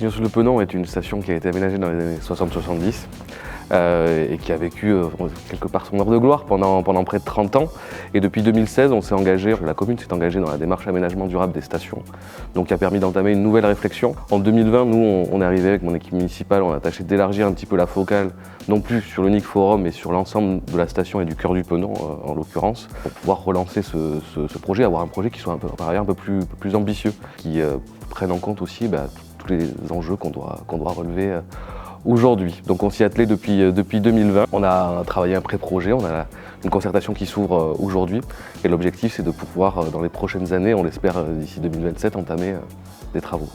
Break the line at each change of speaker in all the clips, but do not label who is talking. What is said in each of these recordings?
Signos-le-Penon est une station qui a été aménagée dans les années 60-70 et qui a vécu quelque part son heure de gloire pendant près de 30 ans. Et depuis 2016, la commune s'est engagée dans la démarche aménagement durable des stations, donc qui a permis d'entamer une nouvelle réflexion. En 2020, nous, on est arrivé avec mon équipe municipale, on a tâché d'élargir un petit peu la focale, non plus sur l'unique forum, mais sur l'ensemble de la station et du cœur du Penon, en l'occurrence, pour pouvoir relancer ce projet, avoir un projet qui soit un peu plus ambitieux, qui prenne en compte aussi tous les enjeux qu'on doit relever aujourd'hui. Donc on s'y est attelé depuis 2020. On a travaillé un pré-projet, on a une concertation qui s'ouvre aujourd'hui. Et l'objectif, c'est de pouvoir, dans les prochaines années, on l'espère d'ici 2027, entamer des travaux.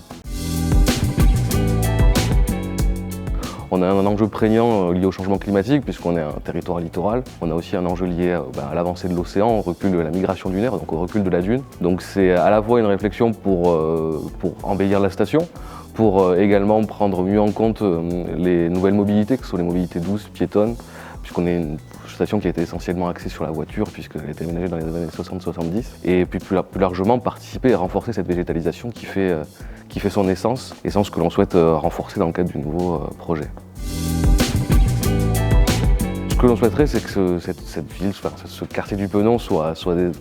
On a un enjeu prégnant lié au changement climatique puisqu'on est un territoire littoral. On a aussi un enjeu lié à l'avancée de l'océan, au recul de la migration dunaire, donc au recul de la dune. Donc c'est à la fois une réflexion pour embellir la station, pour également prendre mieux en compte les nouvelles mobilités, que ce soit les mobilités douces, piétonnes, puisqu'on est une station qui a été essentiellement axée sur la voiture puisqu'elle a été aménagée dans les années 60-70. Et puis plus largement participer et renforcer cette végétalisation qui fait son essence que l'on souhaite renforcer dans le cadre du nouveau projet. Ce que l'on souhaiterait, c'est que cette ville, ce quartier du Penon soit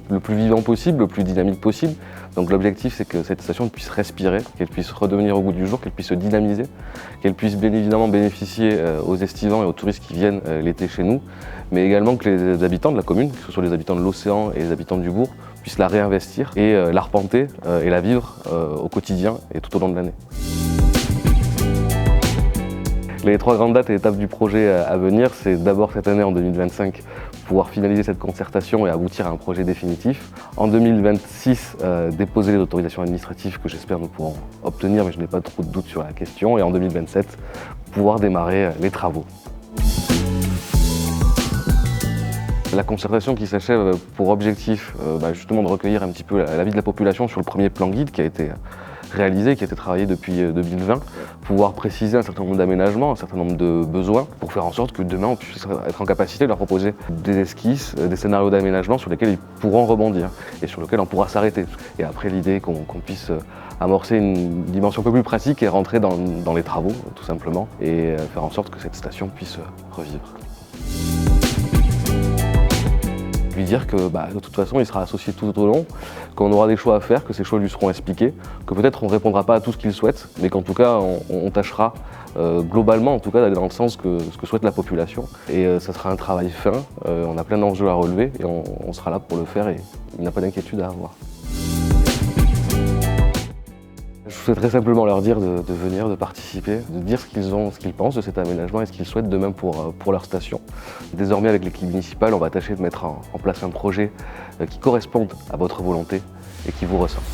le plus vivant possible, le plus dynamique possible. Donc l'objectif, c'est que cette station puisse respirer, qu'elle puisse redevenir au goût du jour, qu'elle puisse se dynamiser, qu'elle puisse bien évidemment bénéficier aux estivants et aux touristes qui viennent l'été chez nous, mais également que les habitants de la commune, que ce soit les habitants de l'océan et les habitants du bourg, puissent la réinvestir et l'arpenter et la vivre au quotidien et tout au long de l'année. Les trois grandes dates et étapes du projet à venir, c'est d'abord cette année en 2025, pouvoir finaliser cette concertation et aboutir à un projet définitif. En 2026, déposer les autorisations administratives que j'espère nous pourrons obtenir, mais je n'ai pas trop de doutes sur la question. Et en 2027, pouvoir démarrer les travaux. La concertation qui s'achève pour objectif justement de recueillir un petit peu l'avis de la population sur le premier plan guide qui a été réalisé, qui a été travaillé depuis 2020, pouvoir préciser un certain nombre d'aménagements, un certain nombre de besoins, pour faire en sorte que demain on puisse être en capacité de leur proposer des esquisses, des scénarios d'aménagement sur lesquels ils pourront rebondir et sur lesquels on pourra s'arrêter. Et après l'idée qu'on puisse amorcer une dimension un peu plus pratique et rentrer dans les travaux tout simplement et faire en sorte que cette station puisse revivre. Lui dire que de toute façon il sera associé tout au long, qu'on aura des choix à faire, que ces choix lui seront expliqués, que peut-être on ne répondra pas à tout ce qu'il souhaite, mais qu'en tout cas on tâchera globalement en tout cas d'aller dans le sens que ce que souhaite la population. Et ça sera un travail fin, on a plein d'enjeux à relever et on sera là pour le faire et il n'y a pas d'inquiétude à avoir. Je souhaiterais simplement leur dire de venir, de participer, de dire ce qu'ils pensent de cet aménagement et ce qu'ils souhaitent demain pour leur station. Désormais, avec l'équipe municipale, on va tâcher de mettre en place un projet qui corresponde à votre volonté et qui vous ressemble.